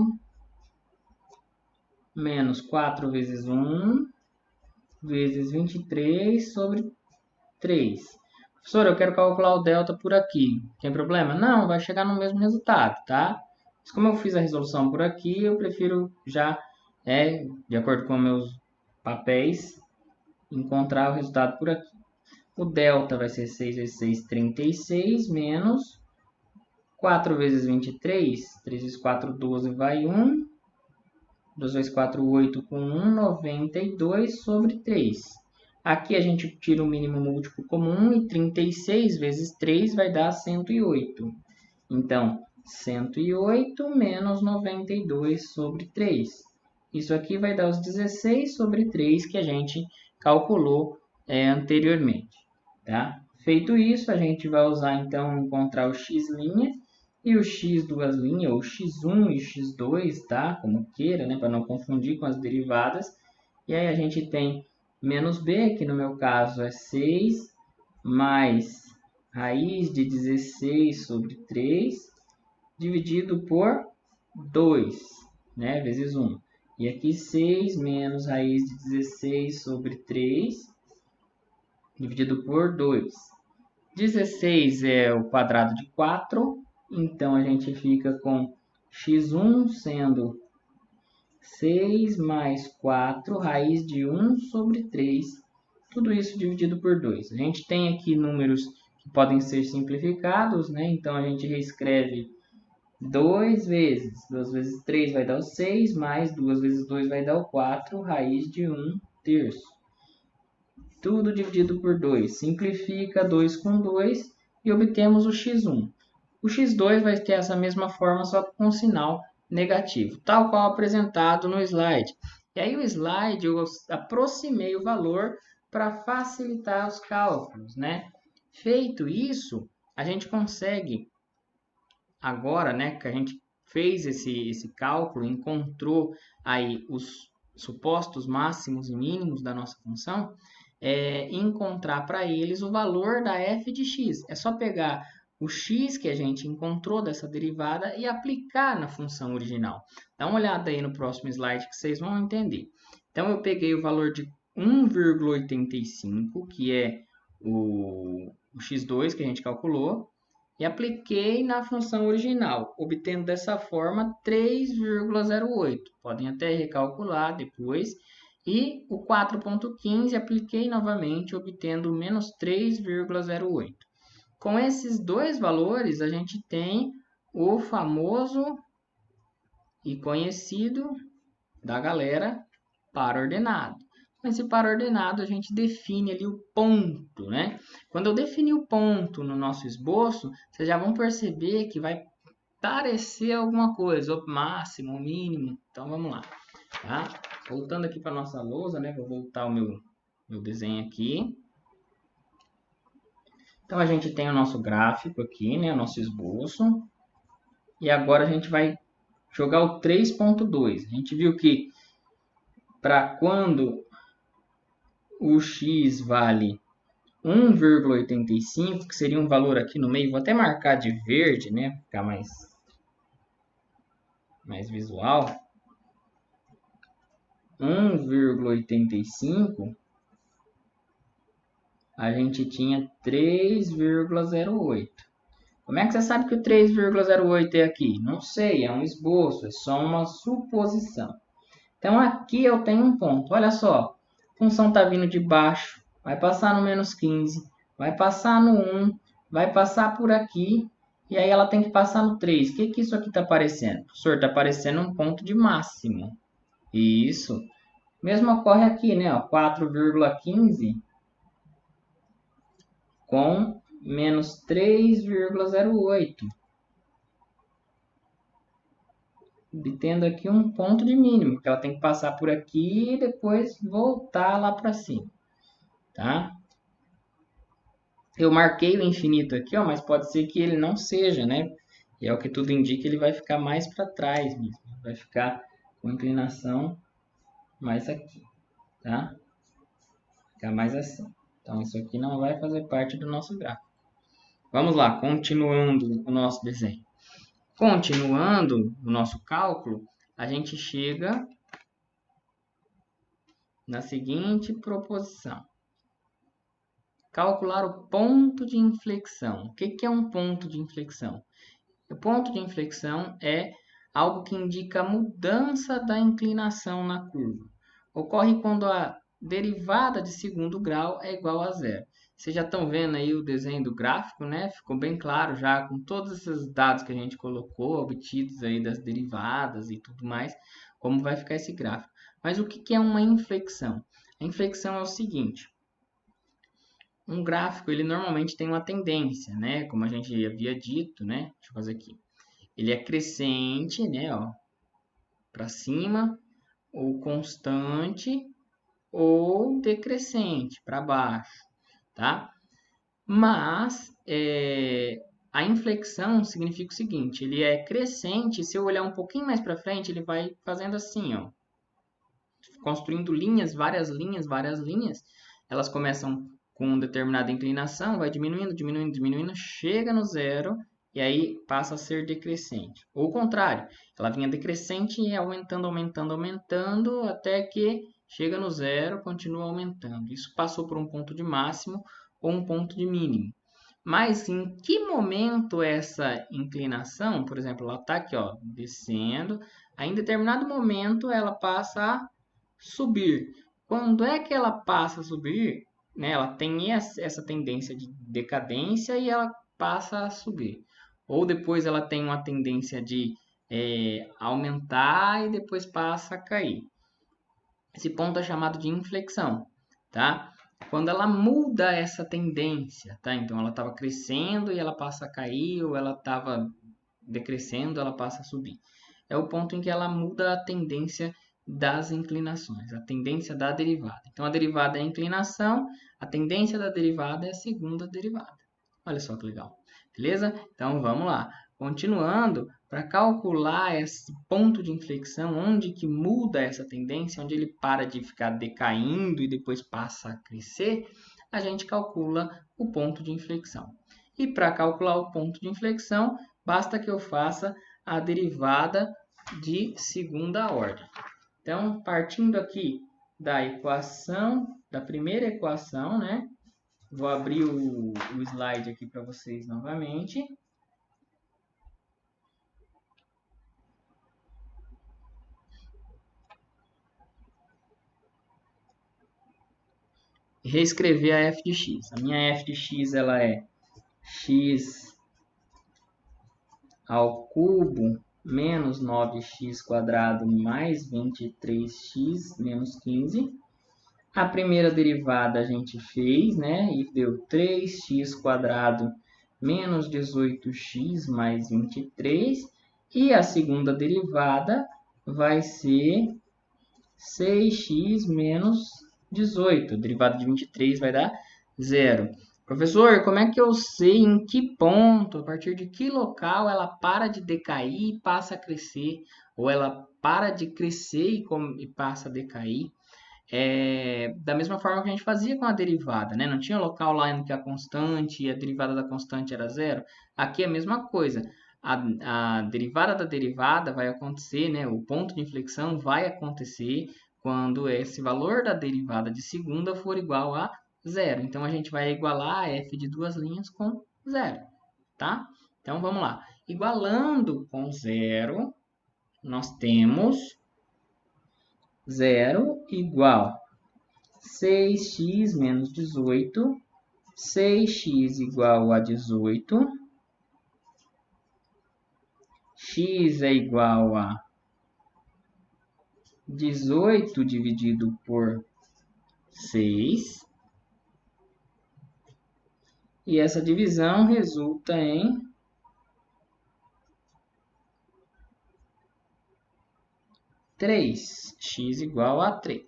Speaker 2: menos 4 vezes 1, vezes 23 sobre 3. Professor, eu quero calcular o delta por aqui. Tem problema? Não, vai chegar no mesmo resultado, tá? Mas como eu fiz a resolução por aqui, eu prefiro já, de acordo com meus papéis, encontrar o resultado por aqui. O delta vai ser 6 vezes 6, 36, menos 4 vezes 23. 3 vezes 4, 12, vai 1. 2 vezes 4, 8, com 1, 92 sobre 3. Aqui a gente tira o mínimo múltiplo comum e 36 vezes 3 vai dar 108. Então, 108 menos 92 sobre 3. Isso aqui vai dar os 16 sobre 3 que a gente calculou anteriormente. Tá? Feito isso, a gente vai usar então encontrar o x' e o x duas linhas, ou x1 e x2, tá? Como queira, né? Para não confundir com as derivadas. E aí a gente tem menos b, que no meu caso é 6, mais raiz de 16 sobre 3, dividido por 2, né? Vezes 1. E aqui 6 menos raiz de 16 sobre 3, dividido por 2. 16 é o quadrado de 4, então a gente fica com x1 sendo 6 mais 4, raiz de 1 sobre 3, tudo isso dividido por 2. A gente tem aqui números que podem ser simplificados, né? Então a gente reescreve 2 vezes 3 vai dar o 6, mais 2 vezes 2 vai dar o 4, raiz de 1 terço. Tudo dividido por 2. Simplifica 2 com 2 e obtemos o x1. O x2 vai ter essa mesma forma, só com sinal negativo, tal qual apresentado no slide. E aí o slide eu aproximei o valor para facilitar os cálculos, né? Feito isso, a gente consegue agora, né, que a gente fez esse cálculo, encontrou aí os supostos máximos e mínimos da nossa função, encontrar para eles o valor da f de x. É só pegar o x que a gente encontrou dessa derivada e aplicar na função original. Dá uma olhada aí no próximo slide que vocês vão entender. Então, eu peguei o valor de 1,85, que é o x2 que a gente calculou, e apliquei na função original, obtendo dessa forma 3,08. Podem até recalcular depois. E o 4,15 apliquei novamente, obtendo menos 3,08. Com esses dois valores, a gente tem o famoso e conhecido da galera par ordenado. Com esse par ordenado, a gente define ali o ponto, né? Quando eu definir o ponto no nosso esboço, vocês já vão perceber que vai parecer alguma coisa, o máximo, o mínimo. Então, vamos lá, tá? Voltando aqui para a nossa lousa, né? Vou voltar o meu desenho aqui. Então, a gente tem o nosso gráfico aqui, né? O nosso esboço. E agora a gente vai jogar o 3.2. A gente viu que para quando o x vale 1,85, que seria um valor aqui no meio, vou até marcar de verde, né? Para ficar mais visual. 1,85, a gente tinha 3,08. Como é que você sabe que o 3,08 é aqui? Não sei, é um esboço, é só uma suposição. Então, aqui eu tenho um ponto. Olha só, a função está vindo de baixo, vai passar no menos 15, vai passar no 1, vai passar por aqui, e aí ela tem que passar no 3. O que isso aqui está aparecendo? Professor, está aparecendo um ponto de máximo. Isso. Mesmo ocorre aqui, né? 4,15 com menos 3,08. Obtendo aqui um ponto de mínimo, porque ela tem que passar por aqui e depois voltar lá para cima, tá? Eu marquei o infinito aqui, ó, mas pode ser que ele não seja, né? E é o que tudo indica, ele vai ficar mais para trás mesmo. Vai ficar com inclinação mais aqui, tá? Vai ficar mais assim. Então, isso aqui não vai fazer parte do nosso gráfico. Vamos lá, continuando o nosso desenho. Continuando o nosso cálculo, a gente chega na seguinte proposição. Calcular o ponto de inflexão. O que é um ponto de inflexão? O ponto de inflexão é algo que indica a mudança da inclinação na curva. Ocorre quando a derivada de segundo grau é igual a zero. Vocês já estão vendo aí o desenho do gráfico, né? Ficou bem claro já com todos esses dados que a gente colocou, obtidos aí das derivadas e tudo mais, como vai ficar esse gráfico. Mas o que é uma inflexão? A inflexão é o seguinte: um gráfico, ele normalmente tem uma tendência, né? Como a gente havia dito, né? Deixa eu fazer aqui. Ele é crescente, né? Ó, para cima, ou constante, ou decrescente, para baixo, tá? Mas a inflexão significa o seguinte: ele é crescente. Se eu olhar um pouquinho mais para frente, ele vai fazendo assim, ó, construindo linhas, várias linhas. Elas começam com determinada inclinação, vai diminuindo, chega no zero e aí passa a ser decrescente. Ou o contrário, ela vinha decrescente e aumentando, até que chega no zero, continua aumentando. Isso passou por um ponto de máximo ou um ponto de mínimo. Mas em que momento essa inclinação, por exemplo, ela está aqui, ó, descendo, aí em determinado momento ela passa a subir. Quando é que ela passa a subir? Né, ela tem essa tendência de decadência e ela passa a subir. Ou depois ela tem uma tendência de aumentar e depois passa a cair. Esse ponto é chamado de inflexão, tá? quando ela muda essa tendência, tá? Então ela estava crescendo e ela passa a cair, ou ela estava decrescendo, ela passa a subir. É o ponto em que ela muda a tendência das inclinações, a tendência da derivada. Então a derivada é a inclinação, a tendência da derivada é a segunda derivada. Olha só que legal. Beleza? Então vamos lá. Continuando, para calcular esse ponto de inflexão, onde que muda essa tendência, onde ele para de ficar decaindo e depois passa a crescer, a gente calcula o ponto de inflexão. E para calcular o ponto de inflexão, basta que eu faça a derivada de segunda ordem. Então, partindo aqui da equação, da primeira equação, né? Vou abrir o slide aqui para vocês novamente. Reescrever a f de x. A minha f de x ela é x ao cubo menos 9x² mais 23x menos 15. A primeira derivada a gente fez, né? E deu 3x² menos 18x mais 23. E a segunda derivada vai ser 6x menos 18. A derivada de 23 vai dar 0. Professor, como é que eu sei em que ponto, a partir de que local ela para de decair e passa a crescer? Ou ela para de crescer e passa a decair? Da mesma forma que a gente fazia com a derivada, né? Não tinha local lá em que a constante e a derivada da constante era 0. Aqui é a mesma coisa. A derivada da derivada vai acontecer, né? O ponto de inflexão vai acontecer quando esse valor da derivada de segunda for igual a 0. Então, a gente vai igualar a f de duas linhas com 0, tá? Então, vamos lá. Igualando com 0, nós temos 0 igual 6x menos 18, 6x igual a 18, x é igual a 18 dividido por 6, e essa divisão resulta em 3, x igual a 3,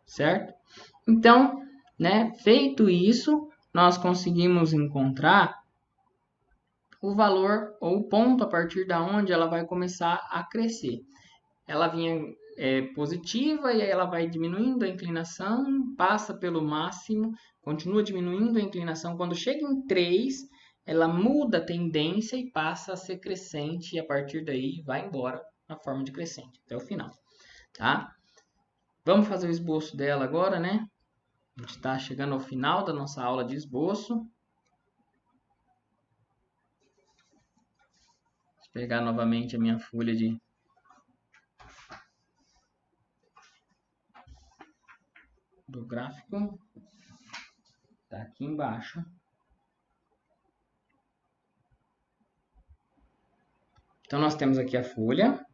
Speaker 2: certo? Então, né, feito isso, nós conseguimos encontrar o valor ou o ponto a partir da onde ela vai começar a crescer. Ela vinha positiva e aí ela vai diminuindo a inclinação, passa pelo máximo, continua diminuindo a inclinação. Quando chega em 3, ela muda a tendência e passa a ser crescente e a partir daí vai embora na forma de crescente até o final, tá? Vamos fazer o esboço dela agora, né? A gente está chegando ao final da nossa aula de esboço. Vou pegar novamente a minha folha do gráfico. Está aqui embaixo. Então, nós temos aqui a folha.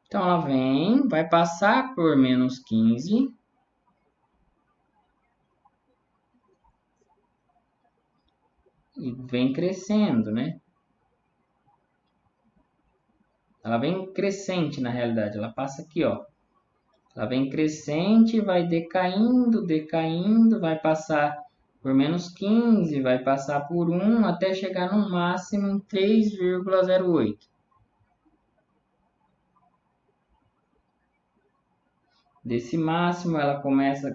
Speaker 2: Então, ela vem, vai passar por menos 15. E vem crescendo, né? Ela vem crescente, na realidade. Ela passa aqui, ó. Ela vem crescente, vai decaindo, decaindo, vai passar por menos 15, vai passar por 1, até chegar no máximo em 3,08. Desse máximo, ela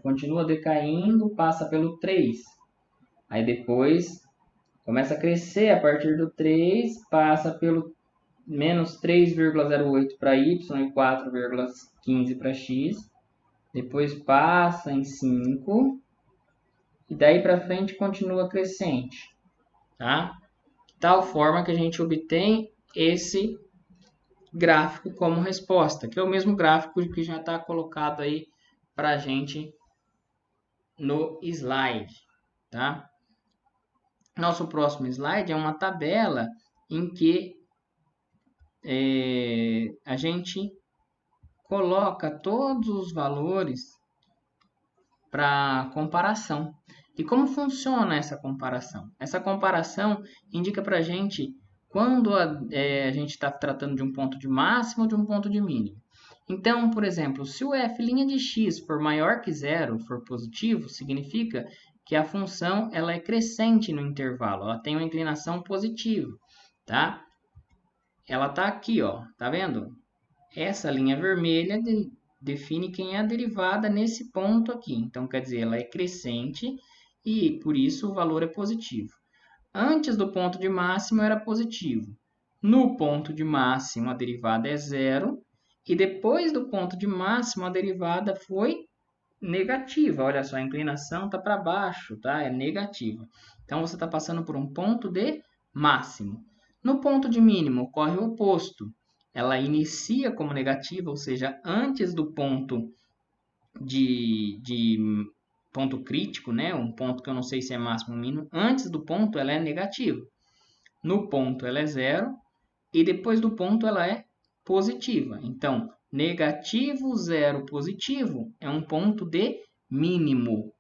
Speaker 2: continua decaindo, passa pelo 3. Aí depois, começa a crescer a partir do 3, passa pelo menos 3,08 para y e 4,15 para x. Depois passa em 5. E daí para frente continua crescente. Tá? De tal forma que a gente obtém esse gráfico como resposta, que é o mesmo gráfico que já está colocado aí para a gente no slide, tá? Nosso próximo slide é uma tabela em que a gente coloca todos os valores para comparação. E como funciona essa comparação? Essa comparação indica para a gente quando a gente está tratando de um ponto de máximo ou de um ponto de mínimo. Então, por exemplo, se o f' de x for maior que zero, for positivo, significa que a função ela é crescente no intervalo, ela tem uma inclinação positiva, tá? Ela está aqui, ó, tá vendo? Essa linha vermelha define quem é a derivada nesse ponto aqui. Então, quer dizer, ela é crescente e, por isso, o valor é positivo. Antes do ponto de máximo era positivo. No ponto de máximo, a derivada é zero. E depois do ponto de máximo, a derivada foi negativa. Olha só, a inclinação está para baixo, tá? É negativa. Então, você está passando por um ponto de máximo. No ponto de mínimo, ocorre o oposto. Ela inicia como negativa, ou seja, antes do ponto de ponto crítico, né? Um ponto que eu não sei se é máximo ou mínimo. Antes do ponto, ela é negativa. No ponto, ela é zero. E depois do ponto, ela é positiva. Então, negativo, zero, positivo é um ponto de mínimo.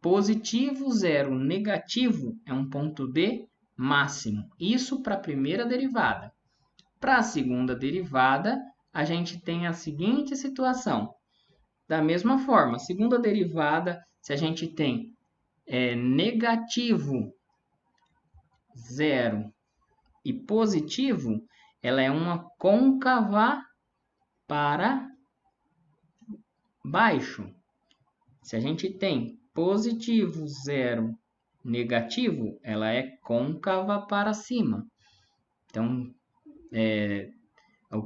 Speaker 2: Positivo, zero, negativo é um ponto de máximo. Isso para a primeira derivada. Para a segunda derivada, a gente tem a seguinte situação. Da mesma forma, segunda derivada, se a gente tem negativo, zero e positivo, ela é uma côncava para baixo. Se a gente tem positivo, zero, negativo, ela é côncava para cima. Então, a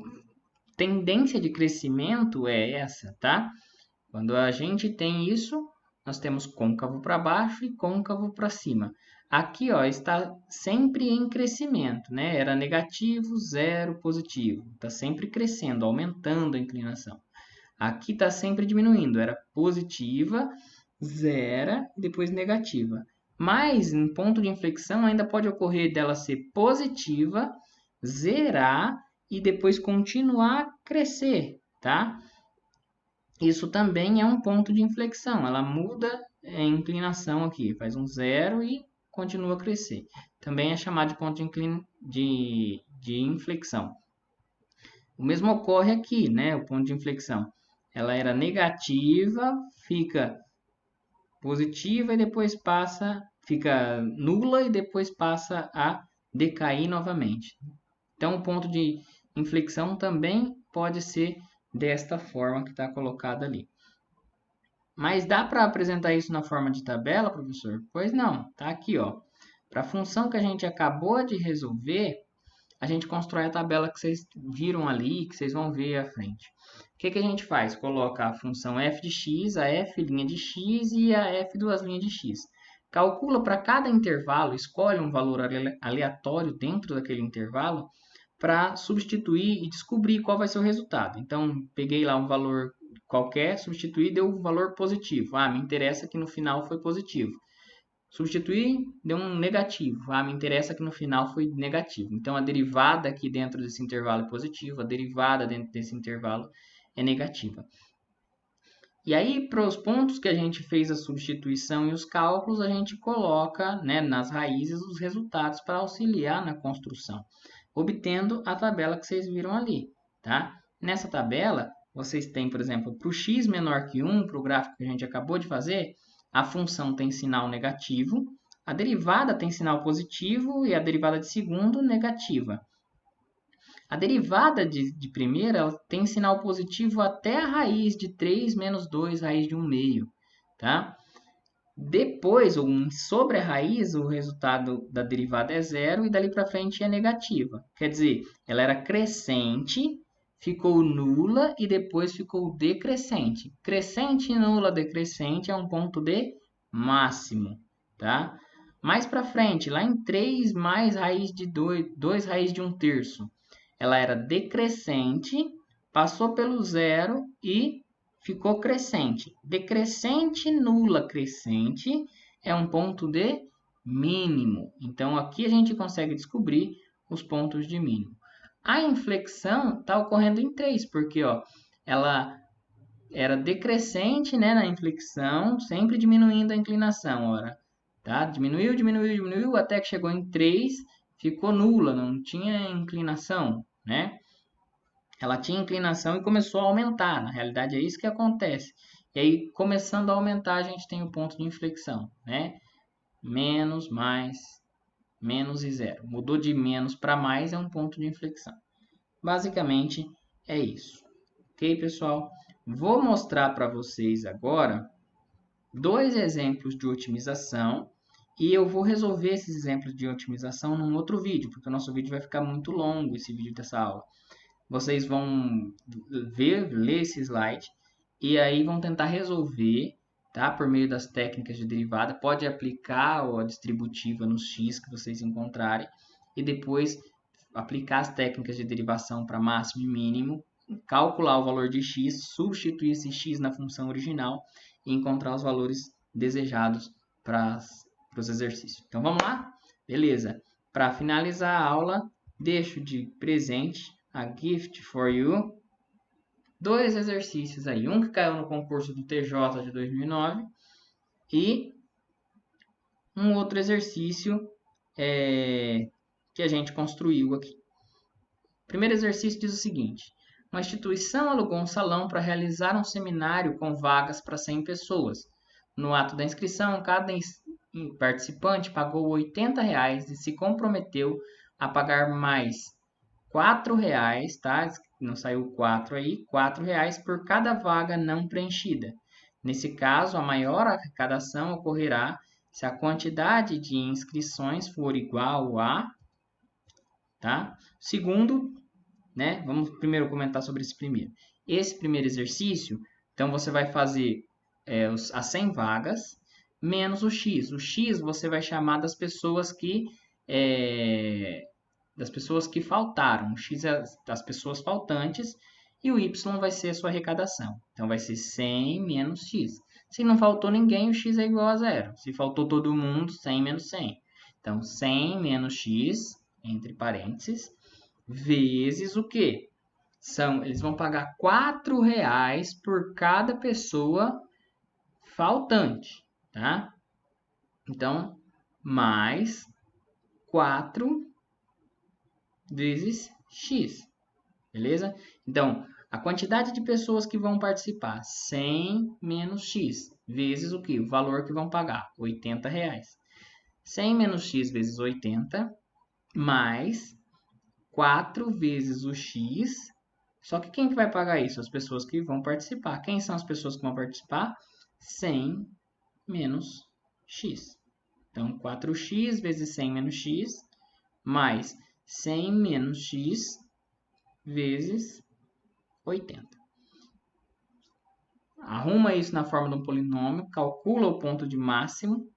Speaker 2: tendência de crescimento é essa, tá? Quando a gente tem isso, nós temos côncavo para baixo e côncavo para cima. Aqui, ó, está sempre em crescimento, né? Era negativo, zero, positivo. Está sempre crescendo, aumentando a inclinação. Aqui está sempre diminuindo. Era positiva, zero e depois negativa. Mas, em ponto de inflexão, ainda pode ocorrer dela ser positiva, zerar e depois continuar a crescer, tá? Isso também é um ponto de inflexão. Ela muda a inclinação aqui, faz um zero e continua a crescer. Também é chamado de ponto de inflexão. O mesmo ocorre aqui, né? O ponto de inflexão. Ela era negativa, fica positiva e depois fica nula e depois passa a decair novamente. Então, o ponto de inflexão também pode ser desta forma que está colocada ali. Mas dá para apresentar isso na forma de tabela, professor? Pois não, tá aqui, ó. Para a função que a gente acabou de resolver, a gente constrói a tabela que vocês viram ali, que vocês vão ver à frente. O que a gente faz? Coloca a função f de x, a f' de x e a f duas linhas de x. Calcula para cada intervalo, escolhe um valor aleatório dentro daquele intervalo para substituir e descobrir qual vai ser o resultado. Então, peguei lá um valor qualquer, substituí e deu um valor positivo. Me interessa que no final foi positivo. Substituir, deu um negativo. Me interessa que no final foi negativo. Então, a derivada aqui dentro desse intervalo é positiva, a derivada dentro desse intervalo é negativa. E aí, para os pontos que a gente fez a substituição e os cálculos, a gente coloca, né, nas raízes os resultados para auxiliar na construção, obtendo a tabela que vocês viram ali, tá? Nessa tabela, vocês têm, por exemplo, para o x menor que 1, para o gráfico que a gente acabou de fazer, a função tem sinal negativo, a derivada tem sinal positivo e a derivada de segundo negativa. A derivada de primeira ela tem sinal positivo até a raiz de 3 menos 2, raiz de 1 meio, tá? Depois, sobre a raiz, o resultado da derivada é zero e dali para frente é negativa. Quer dizer, ela era crescente, ficou nula e depois ficou decrescente. Crescente, nula, decrescente é um ponto de máximo, tá? Mais para frente, lá em 3 mais raiz de 2 raiz de 1/3. Ela era decrescente, passou pelo zero e ficou crescente. Decrescente, nula, crescente é um ponto de mínimo. Então, aqui a gente consegue descobrir os pontos de mínimo. A inflexão está ocorrendo em 3, porque ó, ela era decrescente, né, na inflexão, sempre diminuindo a inclinação, ora, tá? Diminuiu, até que chegou em 3, ficou nula, não tinha inclinação, né? Ela tinha inclinação e começou a aumentar, na realidade é isso que acontece. E aí, começando a aumentar, a gente tem o ponto de inflexão, né? Menos, mais, menos e zero. Mudou de menos para mais, é um ponto de inflexão. Basicamente, é isso. Ok, pessoal? Vou mostrar para vocês agora 2 exemplos de otimização e eu vou resolver esses exemplos de otimização num outro vídeo, porque o nosso vídeo vai ficar muito longo, esse vídeo dessa aula. Vocês vão ler esse slide e aí vão tentar resolver, tá? Por meio das técnicas de derivada. Pode aplicar a distributiva nos x que vocês encontrarem e depois aplicar as técnicas de derivação para máximo e mínimo, calcular o valor de x, substituir esse x na função original e encontrar os valores desejados para os exercícios. Então vamos lá? Beleza. Para finalizar a aula, deixo de presente a gift for you 2 exercícios aí, um que caiu no concurso do TJ de 2009 e um outro exercício que a gente construiu aqui. O primeiro exercício diz o seguinte: uma instituição alugou um salão para realizar um seminário com vagas para 100 pessoas. No ato da inscrição, cada participante pagou R$ 80 e se comprometeu a pagar mais R$ 4,00, tá? Não saiu 4 aí, R$ 4,00 por cada vaga não preenchida. Nesse caso, a maior arrecadação ocorrerá se a quantidade de inscrições for igual a, tá? Segundo, né? Vamos primeiro comentar sobre esse primeiro. Esse primeiro exercício, então você vai fazer as 100 vagas menos o x. O x você vai chamar das pessoas que faltaram. O x é das pessoas faltantes e o y vai ser a sua arrecadação. Então, vai ser 100 menos x. Se não faltou ninguém, o x é igual a 0. Se faltou todo mundo, 100 menos 100. Então, 100 menos x, entre parênteses, vezes o quê? Eles vão pagar R$ 4,00 por cada pessoa faltante, tá? Então, mais 4 vezes x, beleza? Então, a quantidade de pessoas que vão participar, 100 menos x, vezes o que? O valor que vão pagar, R$ 80. 100 menos x vezes 80, mais 4 vezes o x, só que quem que vai pagar isso? As pessoas que vão participar. Quem são as pessoas que vão participar? 100 menos x. Então, 4x vezes 100 menos x, mais 100 menos x vezes 80. Arruma isso na forma de um polinômio, calcula o ponto de máximo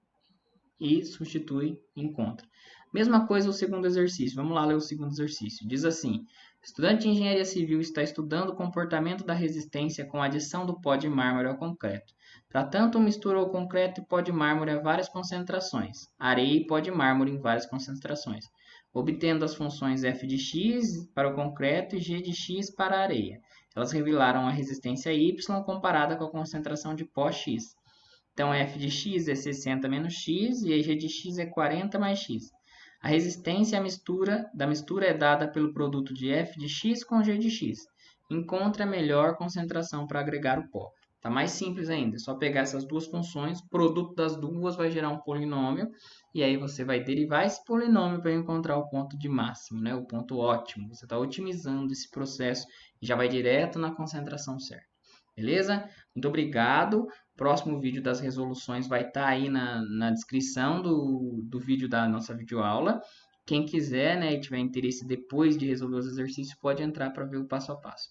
Speaker 2: e substitui e encontra. Mesma coisa o segundo exercício. Vamos lá ler o segundo exercício. Diz assim: estudante de engenharia civil está estudando o comportamento da resistência com a adição do pó de mármore ao concreto. Tratando, misturou o concreto e pó de mármore a várias concentrações, areia e pó de mármore em várias concentrações, obtendo as funções f de x para o concreto e g de x para a areia. Elas revelaram a resistência y comparada com a concentração de pó x. Então, f de x é 60 menos x e a g de x é 40 mais x. A resistência da mistura é dada pelo produto de f de x com g de x. Encontre a melhor concentração para agregar o pó. Está mais simples ainda, é só pegar essas duas funções, o produto das duas vai gerar um polinômio, e aí você vai derivar esse polinômio para encontrar o ponto de máximo, né? O ponto ótimo. Você está otimizando esse processo e já vai direto na concentração certa. Beleza? Muito obrigado. Próximo vídeo das resoluções vai estar aí na descrição do vídeo da nossa videoaula. Quem quiser, né, e tiver interesse depois de resolver os exercícios, pode entrar para ver o passo a passo.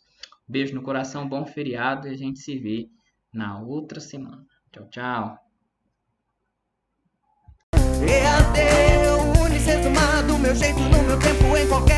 Speaker 2: Beijo no coração, bom feriado e a gente se vê na outra semana. Tchau, tchau.
Speaker 1: EAD, Unicesumado, meu jeito, no meu tempo, em qualquer